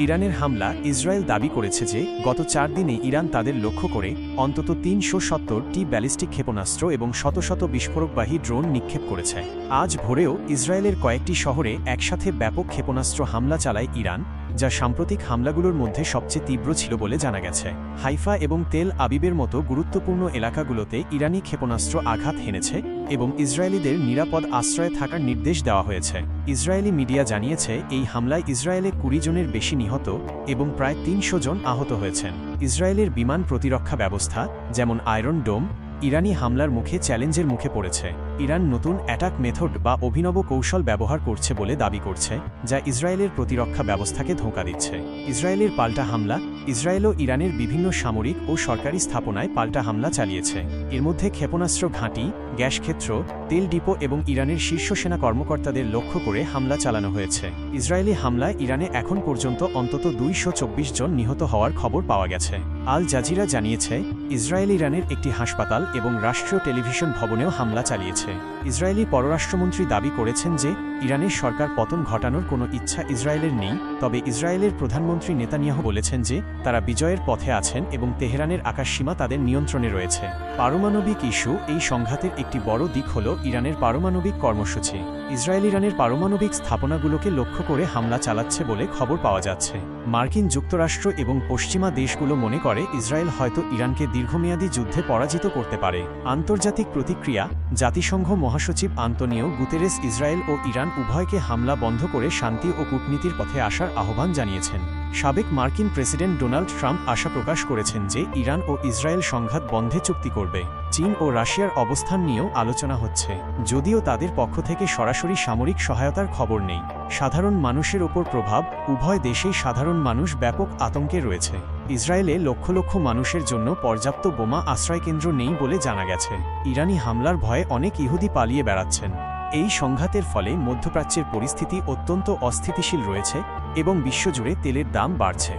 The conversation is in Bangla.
ইরানের হামলা ইসরায়েল দাবি করেছে যে গত 4 দিনে ইরান তাদের লক্ষ্য করে অন্তত ৩৭০টি ব্যালিস্টিক ক্ষেপণাস্ত্র এবং শত শত বিস্ফোরকবাহী ড্রোন নিক্ষেপ করেছে। আজ ভোরেও ইসরায়েলের কয়েকটি শহরে একসাথে ব্যাপক ক্ষেপণাস্ত্র হামলা চালায় ইরান, যা সাম্প্রতিক হামলাগুলোর মধ্যে সবচেয়ে তীব্র ছিল বলে জানা গেছে। হাইফা এবং তেল আবিবের মতো গুরুত্বপূর্ণ এলাকাগুলোতে ইরানি ক্ষেপণাস্ত্র আঘাত হেনেছে এবং ইসরায়েলিদের নিরাপদ আশ্রয়ে থাকার নির্দেশ দেওয়া হয়েছে। ইসরায়েলি মিডিয়া জানিয়েছে এই হামলায় ইসরায়েলে ২০ জনের বেশি নিহত এবং প্রায় ৩০০ জন আহত হয়েছেন। ইসরায়েলের বিমান প্রতিরক্ষা ব্যবস্থা, যেমন আয়রন ডোম, ইরানি হামলার মুখে চ্যালেঞ্জের মুখে পড়েছে। ইরান নতুন অ্যাটাক মেথড বা অভিনব কৌশল ব্যবহার করছে বলে দাবি করছে, যা ইসরায়েলের প্রতিরক্ষা ব্যবস্থাকে ধোঁকা দিচ্ছে। ইসরায়েলের পাল্টা হামলা ইসরায়েলও ইরানের বিভিন্ন সামরিক ও সরকারি স্থাপনায় পাল্টা হামলা চালিয়েছে। এর মধ্যে ক্ষেপণাস্ত্র ঘাঁটি, গ্যাস ক্ষেত্র, তেল ডিপো এবং ইরানের শীর্ষ সেনা কর্মকর্তাদের লক্ষ্য করে হামলা চালানো হয়েছে। ইসরায়েলি হামলায় ইরানে এখন পর্যন্ত অন্তত ২২৪ জন নিহত হওয়ার খবর পাওয়া গেছে। আল জাজিরা জানিয়েছে, ইসরায়েল ইরানের একটি হাসপাতাল এবং রাষ্ট্রীয় টেলিভিশন ভবনেও হামলা চালিয়েছে। ইসরায়েলি পররাষ্ট্রমন্ত্রী দাবি করেছেন যে ইরানের সরকার পতন ঘটানোর কোনো ইচ্ছা ইসরায়েলের নেই, তবে ইসরায়েলের প্রধানমন্ত্রী নেতানিয়াহু বলেছেন যে তারা বিজয়ের পথে আছেন এবং তেহরানের আকাশসীমা তাদের নিয়ন্ত্রণে রয়েছে। পারমাণবিক ইস্যু এই সংঘাতের একটি বড় দিক হল ইরানের পারমাণবিক কর্মসূচি। ইসরায়েল ইরানের পারমাণবিক স্থাপনাগুলোকে লক্ষ্য করে হামলা চালাচ্ছে বলে খবর পাওয়া যাচ্ছে। মার্কিন যুক্তরাষ্ট্র এবং পশ্চিমা দেশগুলো মনে করে ইসরায়েল হয়তো ইরানকে দীর্ঘমেয়াদী যুদ্ধে পরাজিত করতে পারে। আন্তর্জাতিক প্রতিক্রিয়া জাতিসংঘ মহাসচিব আন্তোনিও গুতেরেস ইসরায়েল ও ইরান উভয়কে হামলা বন্ধ করে শান্তি ও কূটনীতির পথে আসার আহ্বান জানিয়েছেন। সাবেক মার্কিন প্রেসিডেন্ট ডোনাল্ড ট্রাম্প আশা প্রকাশ করেছেন যে ইরান ও ইসরায়েল সংঘাত বন্ধে চুক্তি করবে। চীন ও রাশিয়ার অবস্থান নিয়েও আলোচনা হচ্ছে, যদিও তাদের পক্ষ থেকে সরাসরি সামরিক সহায়তার খবর নেই। সাধারণ মানুষের ওপর প্রভাব উভয় দেশেই সাধারণ মানুষ ব্যাপক আতঙ্কে রয়েছে। ইসরায়েলে লক্ষ লক্ষ মানুষের জন্য পর্যাপ্ত বোমা আশ্রয়কেন্দ্র নেই বলে জানা গেছে। ইরানি হামলার ভয়ে অনেক ইহুদি পালিয়ে বেড়াচ্ছেন। এই সংঘাতের ফলে মধ্যপ্রাচ্যের পরিস্থিতি অত্যন্ত অস্থিতিশীল রয়েছে এবং বিশ্বজুড়ে তেলের দাম বাড়ছে।